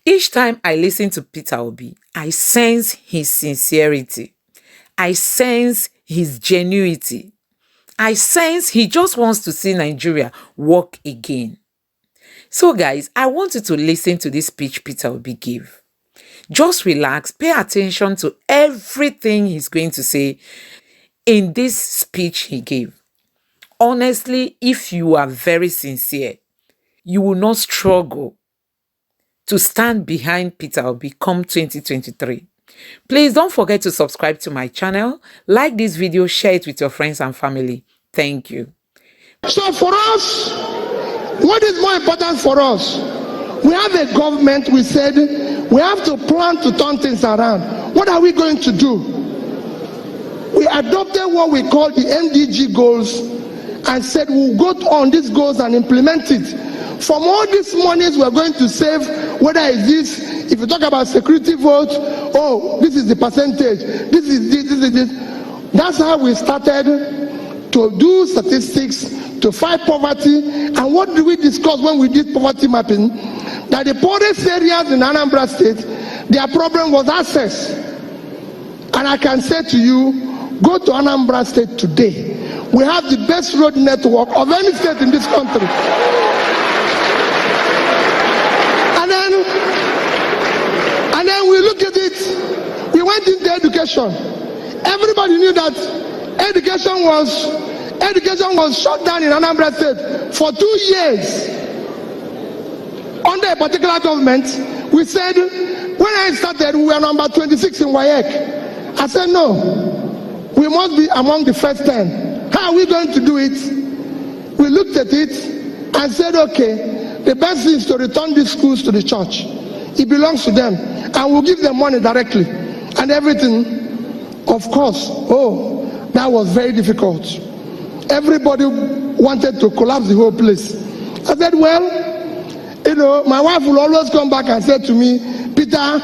Each time I listen to Peter Obi, I sense his sincerity. I sense his genuinity. I sense he just wants to see Nigeria work again. So guys, I want you to listen to this speech Peter Obi gave. Just relax, pay attention to everything he's going to say in this speech he gave. Honestly, if you are very sincere, you will not struggle to stand behind Peter Obi come 2023. Please don't forget to subscribe to my channel, like this video, share it with your friends and family. Thank you. So for us, what is more important for us? We have a government, we said, we have to plan to turn things around. What are we going to do? We adopted what we call the MDG goals and said we'll go on these goals and implement it. From all these monies we're going to save, whether it's this, if you talk about security votes, oh, this is the percentage, this is this. That's how we started to do statistics, to fight poverty. And what did we discuss when we did poverty mapping? That the poorest areas in Anambra State, their problem was access. And I can say to you, go to Anambra State today. We have the best road network of any state in this country. And then we look at it, we went into education. Everybody knew that education was shut down in Anambra State for 2 years. Under a particular government, we said, when I started, we were number 26 in WAEC. I said, no, we must be among the first 10. How are we going to do it? We looked at it and said, okay, the best thing is to return these schools to the church. It belongs to them, and we'll give them money directly and everything. Of course, oh, that was very difficult. Everybody wanted to collapse the whole place. I said, well, you know, my wife will always come back and say to me, Peter,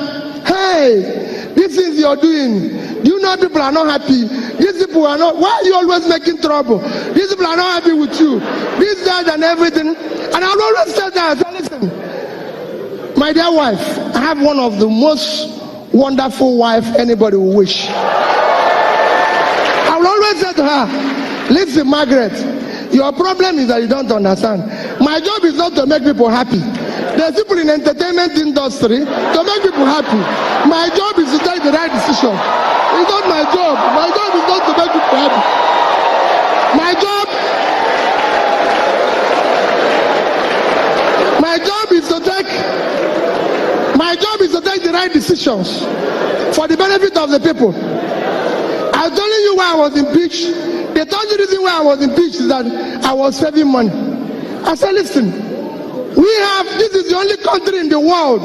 hey, these things you're doing, do you know people are not happy? These people are not, why are you always making trouble? These people are not happy with you. This, that, and everything. And I'll always say that. I said, listen, my dear wife, I have one of the most wonderful wife anybody will wish. I will always say to her, listen, Margaret, your problem is that you don't understand. My job is not to make people happy. There's people in the entertainment industry to make people happy. My job is to take the right decision. It's not my job. My job is not to make people happy. My job is to take the right decisions for the benefit of the people. I'm telling you why I was impeached. The only reason why I was impeached is that I was saving money. I said, listen, this is the only country in the world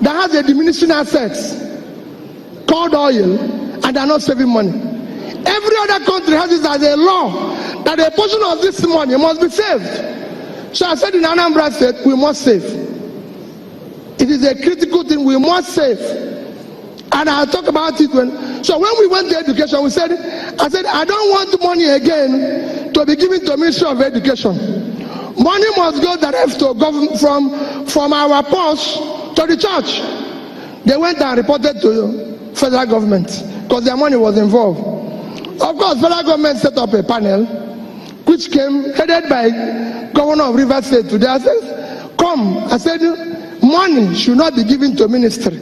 that has a diminishing assets called oil, and they're not saving money. Every other country has it as a law that a portion of this money must be saved. So I said in Anambra State, we must save. It is a critical thing, we must save. And I'll talk about it so when we went to education, I said, I don't want money again to be given to Ministry of Education. Money must go direct to government from our purse to the church. They went and reported to federal government because their money was involved. Of course, federal government set up a panel which came headed by Governor of Rivers State today. I said, come. I said, money should not be given to ministry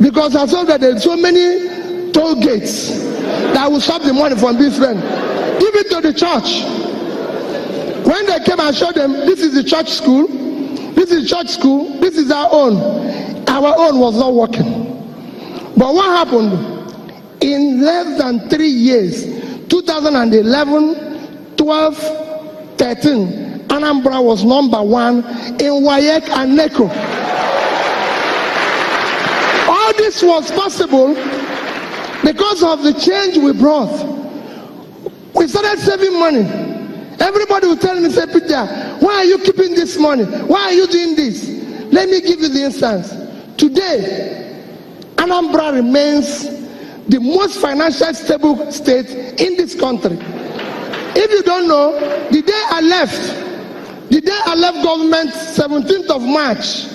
because I saw that there are so many toll gates that will stop the money from being spent. Give it to the church. When they came and showed them, this is the church school, this is church school, this is our own. Our own was not working. But what happened? In less than 3 years, 2011, 12, 13, Anambra was number 1 in WAEC and NECO. All this was possible because of the change we brought. We started saving money. Everybody will tell me, say, Peter, why are you keeping this money? Why are you doing this? Let me give you the instance. Today, Anambra remains the most financially stable state in this country. If you don't know, the day I left government, 17th of March,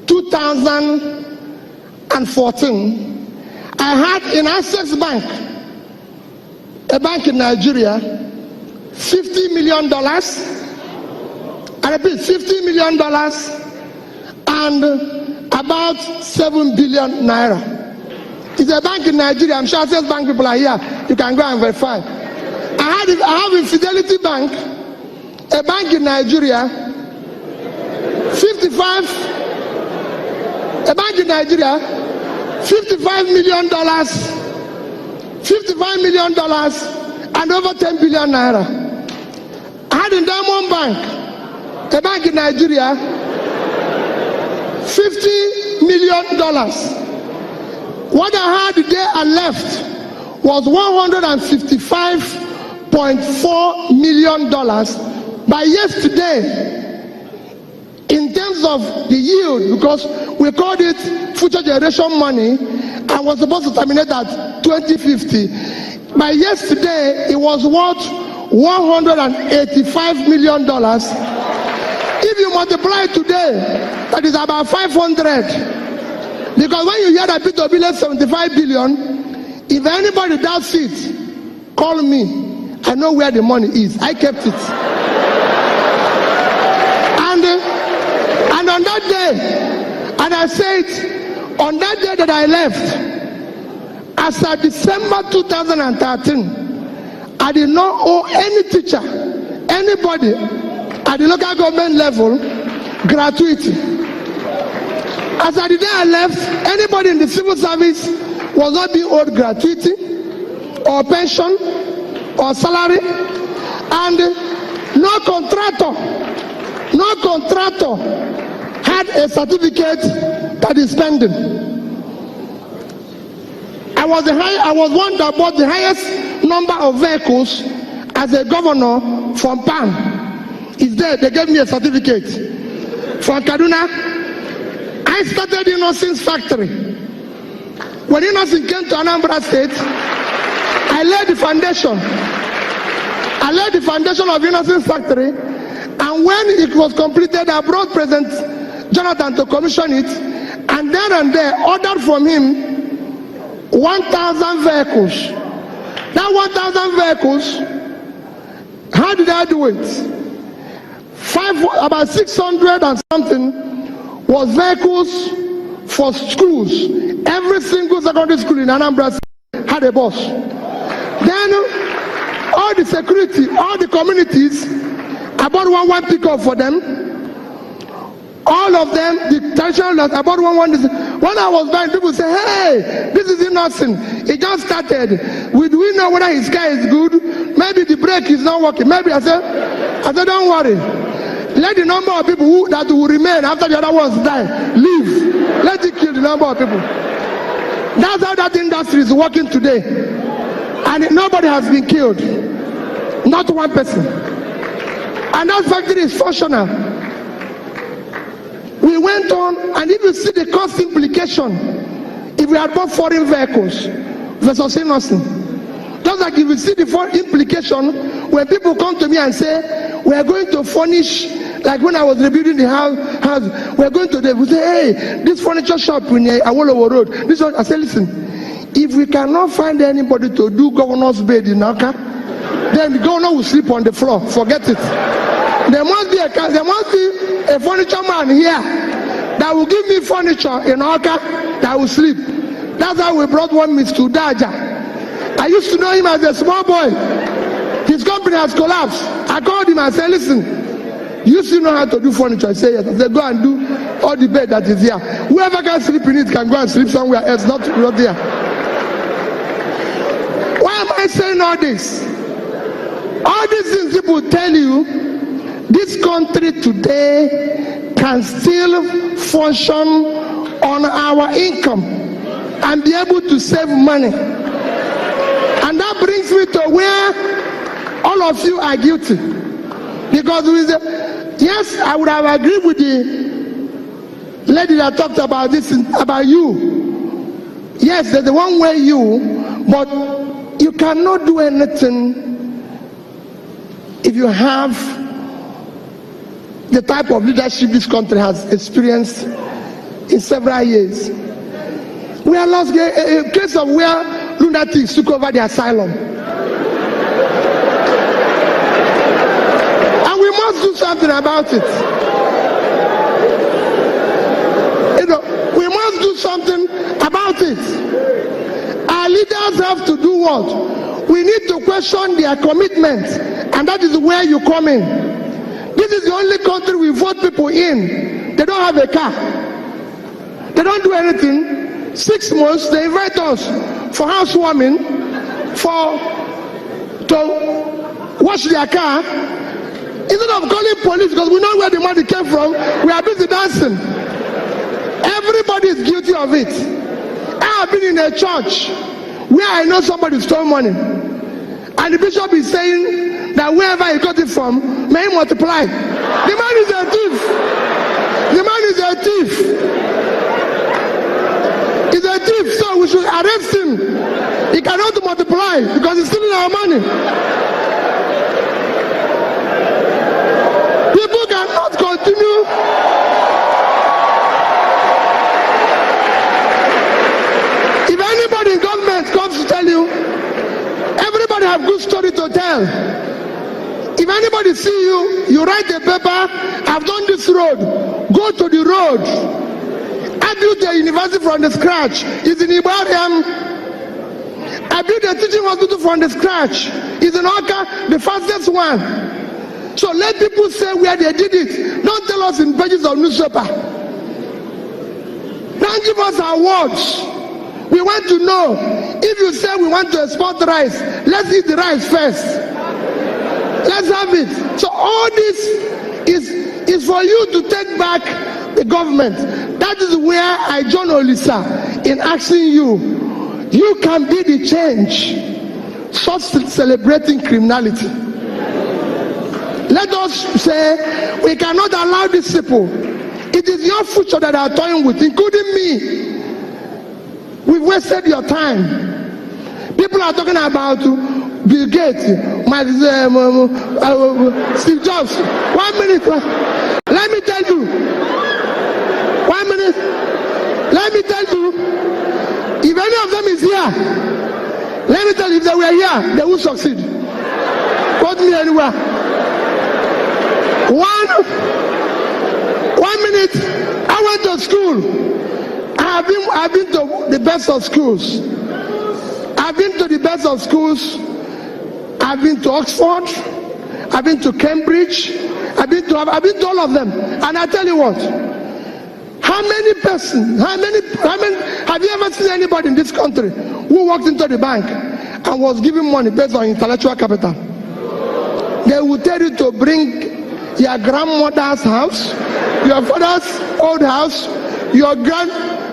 2014, I had in Access Bank, a bank in Nigeria, $50 million. I repeat, $50 million and about 7 billion naira. It's a bank in Nigeria. I'm sure Access Bank people are here. You can go and verify. I have in Fidelity Bank, a bank in Nigeria, $55 million, $55 million and over 10 billion naira. I had in Diamond Bank, a bank in Nigeria, $50 million. What I had the day I left was $155.4 million. By yesterday, in terms of the yield, because we called it future generation money and was supposed to terminate at 2050. By yesterday, it was worth $185 million. If you multiply today, that is about 500. Because when you hear that P2B left 75 billion, if anybody doubts it, call me. I know where the money is. I kept it. And on that day, and I said, on that day that I left, as of December 2013, I did not owe any teacher, anybody at the local government level, gratuity. As at the day I left, anybody in the civil service was not being owed gratuity or pension or salary, and no contractor had a certificate that is pending. I was one that bought the highest number of vehicles as a governor from PAN. It's there. They gave me a certificate. From Kaduna, I started Innocence Factory. When Innocence came to Anambra State, I laid the foundation. I laid the foundation of Innocence Factory, and when it was completed, I brought President Jonathan to commission it, and then and there ordered from him 1,000 vehicles. That 1,000 vehicles, how did I do it? About 600 and something was vehicles for schools. Every single secondary school in Anambra had a bus. Then all the security, all the communities, I bought one pickup for them. All of them, the traditional, I bought one. When I was buying, people say, hey, this is innocent. It just started. Do we know whether his car is good? Maybe the brake is not working. Maybe I said, don't worry. Let the number of people that will remain after the other ones die, leave. Let it kill the number of people. That's how that industry is working today. And nobody has been killed. Not one person. And that factory is functional. We went on, and if you see the cost implication, if we had bought foreign vehicles versus innocent, just like if you see the foreign implication, when people come to me and say, we are going to furnish, like when I was rebuilding the house, we are going to, they will say, hey, this furniture shop in Awolowo Road, this one, I say, listen, if we cannot find anybody to do governor's bed in Aka, then the governor will sleep on the floor. Forget it. There must be a furniture man here that will give me furniture in Aka that will sleep. That's how we brought one Mr. Daja. I used to know him as a small boy. His company has collapsed. I called him and said, listen, you still know how to do furniture? I said, yes. I said, go and do all the bed that is here. Whoever can sleep in it can go and sleep somewhere else, not there. Why am I saying all this? All these things people tell you, this country today can still function on our income and be able to save money. And that brings me to where all of you are guilty. Because yes, I would have agreed with the lady that talked about this, about you. Yes, there's the one way you, but you cannot do anything if you have the type of leadership this country has experienced in several years. We are lost a case of where lunatics took over the asylum. And we must do something about it. We must do something about it. Our leaders have to do what? We need to question their commitment, and that is where you come in. This is the only country we vote people in. They don't have a car. They don't do anything. 6 months, they invite us for housewarming, to wash their car. Instead of calling police, because we know where the money came from, we are busy dancing. Everybody is guilty of it. I have been in a church where I know somebody stole money, and the bishop is saying that wherever he got it from, may he multiply. The man is a thief. The man is a thief. He's a thief, so we should arrest him. He cannot multiply because he's stealing our money. People cannot continue. If anybody in government comes to tell you, everybody have good story to tell. If anybody see you, you write a paper, I've done this road, go to the road. I built a university from the scratch. It's in Ibrahim. I built a teaching hospital from the scratch. It's in Oka, the fastest one. So let people say where they did it. Don't tell us in pages of newspaper. Don't give us awards. We want to know. If you say we want to export rice, let's eat the rice first. Let's have it. So all this is for you to take back the government. That is where I join Olisa in asking you. You can be the change. Stop celebrating criminality. Let us say we cannot allow these people. It is your future that they are toying with, including me. We've wasted your time. People are talking about Bill Gates, Steve Jobs. 1 minute. Let me tell you. 1 minute. Let me tell you. If any of them is here, let me tell you, if they were here, they would succeed. Quote me anywhere. 1 minute. I went to school. I've been to the best of schools. I've been to the best of schools. I've been to Oxford. I've been to Cambridge. I've been to all of them. And I tell you what, how many have you ever seen anybody in this country who walked into the bank and was giving money based on intellectual capital? They will tell you to bring your grandmother's house, your father's old house,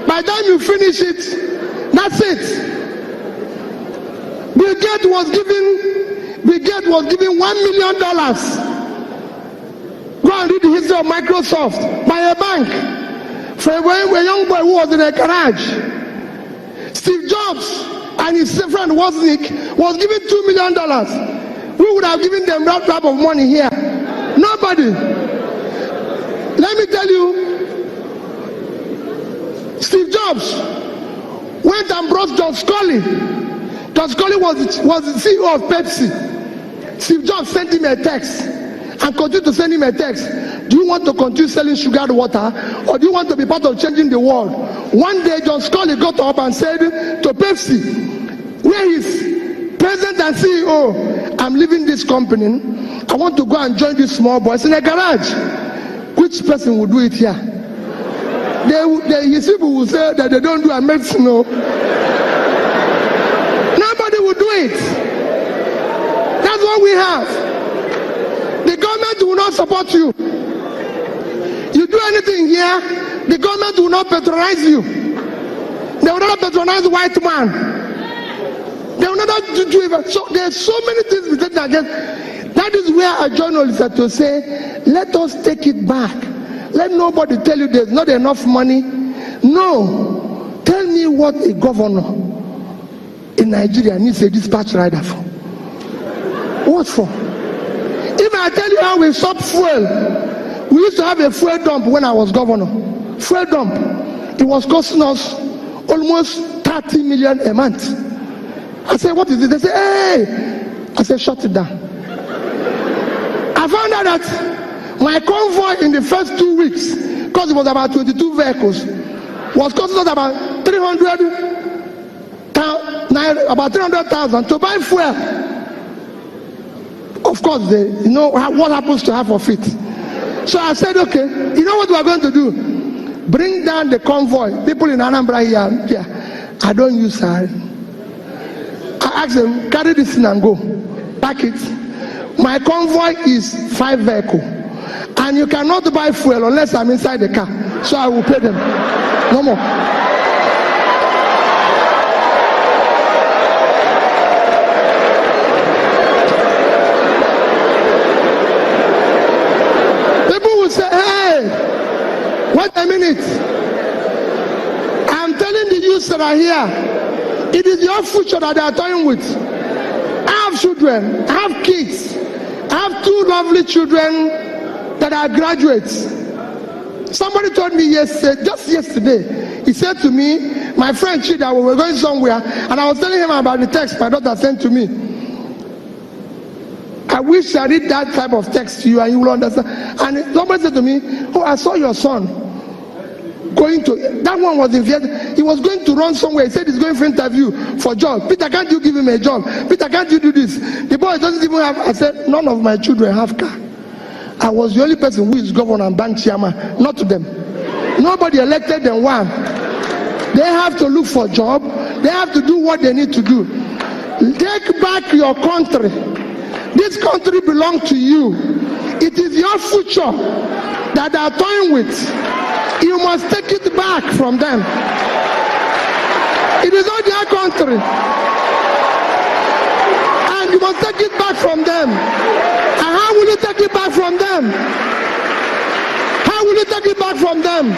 by the time you finish it, that's it. Bill Gates was giving $1 million. Go and read the history of Microsoft by a bank for a young boy who was in a garage. Steve Jobs and his friend Wozniak was given $2 million. Who would have given them that type of money here? Nobody. Let me tell you, Steve Jobs went and brought John Scully. John Scully was the CEO of Pepsi. Steve Jobs sent him a text and continued to send him a text. Do you want to continue selling sugared water, or do you want to be part of changing the world? One day, John Scully got up and said to Pepsi, where is President and CEO? I'm leaving this company. I want to go and join these small boys in a garage. Which person will do it here? His people will say that they don't do a medicine. No. Nobody will do it. That's what we have. The government will not support you. You do anything here, the government will not patronize you. They will not patronize the white man. They will not do it. So there's so many things we take against. That is where a journalist had to say, let us take it back. Let nobody tell you there's not enough money. No. Tell me what a governor in Nigeria needs a dispatch rider for. What for? If I tell you how we stop fuel, we used to have a fuel dump when I was governor. Fuel dump. was costing us almost 30 million a month. I said, what is it? They say, hey. I said, shut it down. I found out that my convoy in the first 2 weeks, because it was about 22 vehicles, was costing us about 300,000 to buy fuel. Of course, you know what happens to half of it. So I said, okay, you know what we are going to do? Bring down the convoy. People in Anambra here, I don't use her. I asked them, carry this thing and go. Pack it. My convoy is 5 vehicles. And you cannot buy fuel unless I'm inside the car. So I will pay them. No more. People will say, hey, wait a minute. I'm telling the youths that are here, it is your future that they are toying with. I have children, I have kids. I have 2 lovely children that are graduates. Somebody told me yesterday, just yesterday, he said to me, my friend Chida, we were going somewhere, and I was telling him about the text my daughter sent to me. I wish I read that type of text to you and you will understand. And somebody said to me, oh, I saw your son going to, that one was in Vietnam, he was going to run somewhere. He said he's going for interview for job. Peter, can't you give him a job? Peter, can't you do this? The boy doesn't even have, I said, none of my children have car. I was the only person who is governor and bank chairman, not to them. Nobody elected them. One, they have to look for a job. They have to do what they need to do. Take back your country. This country belongs to you. It is your future that they are toying with. You must take it back from them. It is not their country. And you must take it back from them. And how will you take it back from them? How will you take it back from them?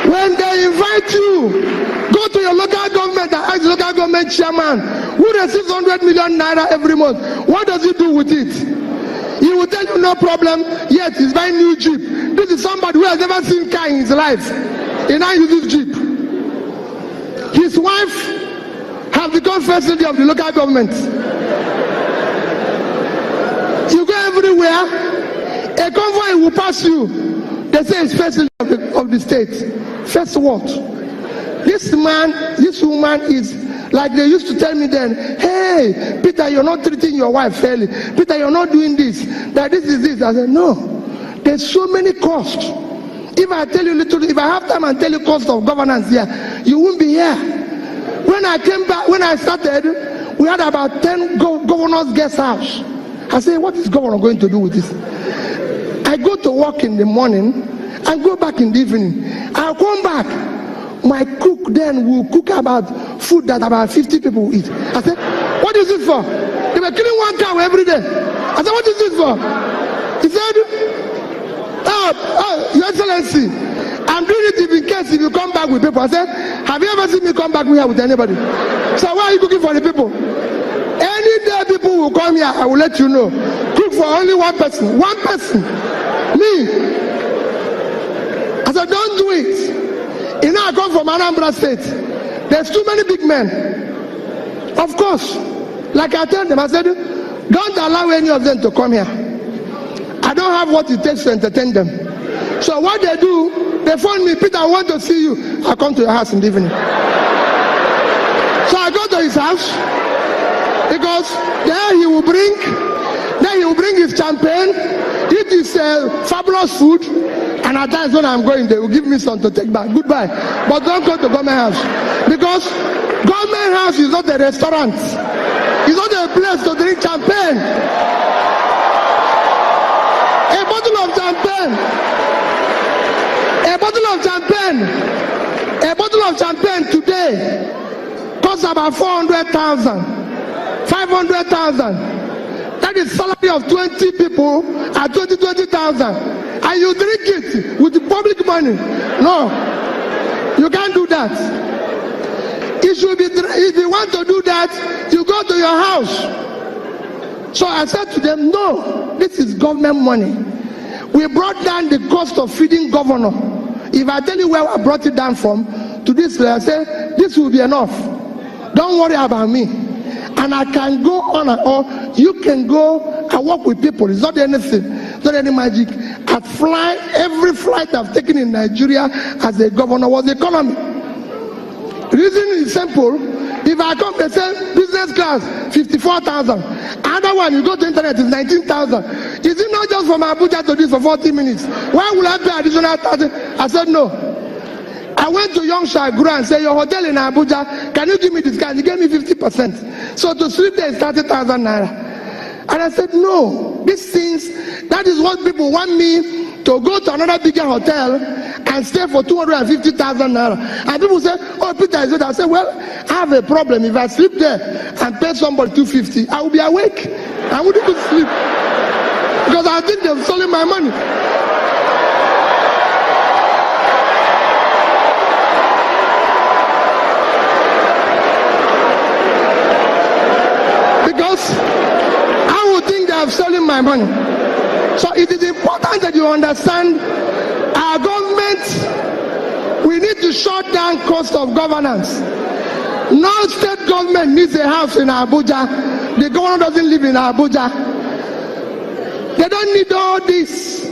When they invite you, go to your local government and ask the local government chairman who receives 100 million naira every month. What does he do with it? He will tell you no problem, yet he's buying new Jeep. This is somebody who has never seen car in his life. He now uses Jeep. His wife has become first lady of the local government. You go everywhere, a convoy will pass you. They say it's first lady of the state. First what? This man, this woman is like they used to tell me then, hey, Peter, you're not treating your wife fairly. Peter, you're not doing this. That this is this. I said, no. There's so many costs. If I tell you little, if I have time and tell you cost of governance here, you won't be here. When I came back, when I started, we had about 10 governors' guest house. I said, what is governor going to do with this? I go to work in the morning, I go back in the evening. I'll come back. My cook then will cook about food that about 50 people will eat. I said, what is this for? They were killing 1 cow every day. I said, what is this for? He said, Your Excellency, I'm doing it in case if you come back with people. I said, have you ever seen me come back here with anybody? So why are you cooking for the people? Any day people will come here, I will let you know. Cook for only 1 person. 1 person. Me. I said, don't do it. You know, I come from Anambra State. There's too many big men. Of course, like I told them, I said, don't allow any of them to come here. I don't have what it takes to entertain them. So what they do, they phone me, Peter, I want to see you. I come to your house in the evening. So I go to his house, because there he will bring his champagne, eat his fabulous food, and at times when I'm going, they will give me some to take back. Goodbye. But don't go to government house. Because government house is not a restaurant. It's not a place to drink champagne. A bottle of champagne. A bottle of champagne today costs about 400,000, 500,000. That is salary of 20 people at 20,000. And you drink it with the public money. No, you can't do that. It should be, if you want to do that, you go to your house. So I said to them, no, this is government money. We brought down the cost of feeding governor. If I tell you where I brought it down from to this place, I say, this will be enough. Don't worry about me. And I can go on and on. You can go and work with people. It's not anything, not any magic. Every flight I've taken in Nigeria as a governor was economy. The reason is simple. If I come, they say business class 54,000. Another one, you go to internet, is 19,000. Is it not just from Abuja to this for 40 minutes? Why will I pay additional 30? I said no. I went to Youngsha Guru and said, your hotel in Abuja, can you give me this guy? He gave me 50%. So to sleep there is 30,000 naira. And I said, no, these things, that is what people want me to go to another bigger hotel and stay for 250,000 naira. And people say, oh, Peter is it. I said, well, I have a problem. If I sleep there and pay somebody 250, I will be awake. I wouldn't even sleep. Because I think they've stolen my money. Because I would think they have stolen my money. So it is important that you understand our government, we need to shut down cost of governance. No state government needs a house in Abuja. The governor doesn't live in Abuja. They don't need all this.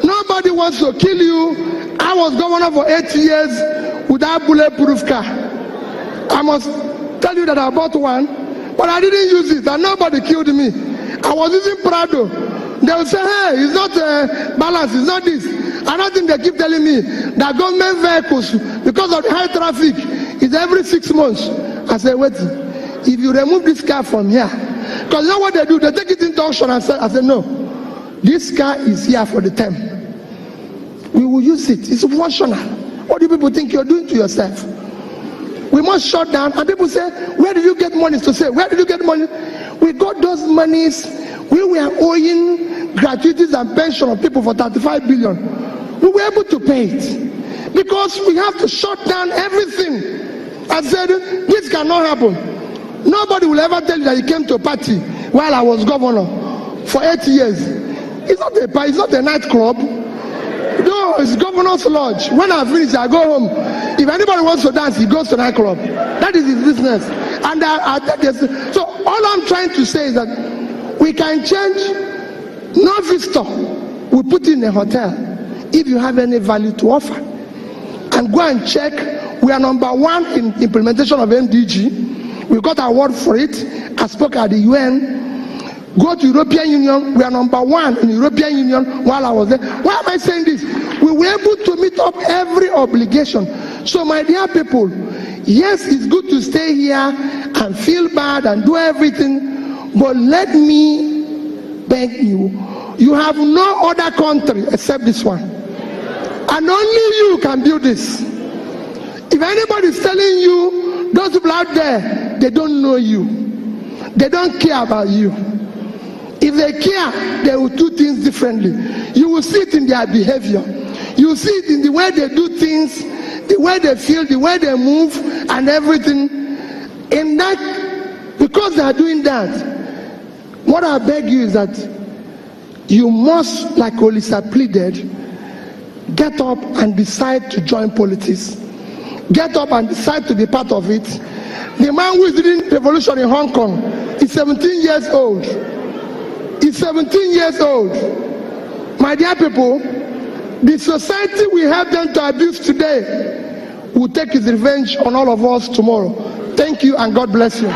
Nobody wants to kill you. I was governor for 8 years without bulletproof car. I must tell you that I bought one, but I didn't use it and nobody killed me. I was using Prado. They will say, hey, it's not balance, it's not this. Another thing they keep telling me, that government vehicles, because of the high traffic, is every 6 months. I say, wait, if you remove this car from here, because you know what they do? They take it into auction and say, I said, no, this car is here for the term. We will use it. It's functional. What do people think you're doing to yourself? We must shut down. And people say, where did you get money? To say, where did you get money? We got those monies. We were owing gratuities and pension of people for 35 billion. We were able to pay it because we have to shut down everything. I said, this cannot happen. Nobody will ever tell you that he came to a party while I was governor for 8 years. It's not a party, it's not a nightclub. No, it's governor's lodge. When I finish, I go home. If anybody wants to dance, he goes to nightclub. That is his business. And so all I'm trying to say is that we can change. No visitor we put in a hotel if you have any value to offer. And go and check. We are number 1 in implementation of MDG. We got an award for it. I spoke at the UN. Go to European Union. We are number 1 in European Union while I was there. Why am I saying this? We were able to meet up every obligation. So my dear people, yes, it's good to stay here and feel bad and do everything, but let me beg you, you have no other country except this one. And only you can build this. If anybody is telling you, those people out there, they don't know you. They don't care about you. If they care, they will do things differently. You will see it in their behavior. You will see it in the way they do things, the way they feel, the way they move, and everything. In that, because they are doing that, what I beg you is that you must, like Olisa pleaded, get up and decide to join politics. Get up and decide to be part of it. The man who is leading revolution in Hong Kong is 17 years old. He's 17 years old. My dear people, the society we have them to abuse today will take its revenge on all of us tomorrow. Thank you and God bless you.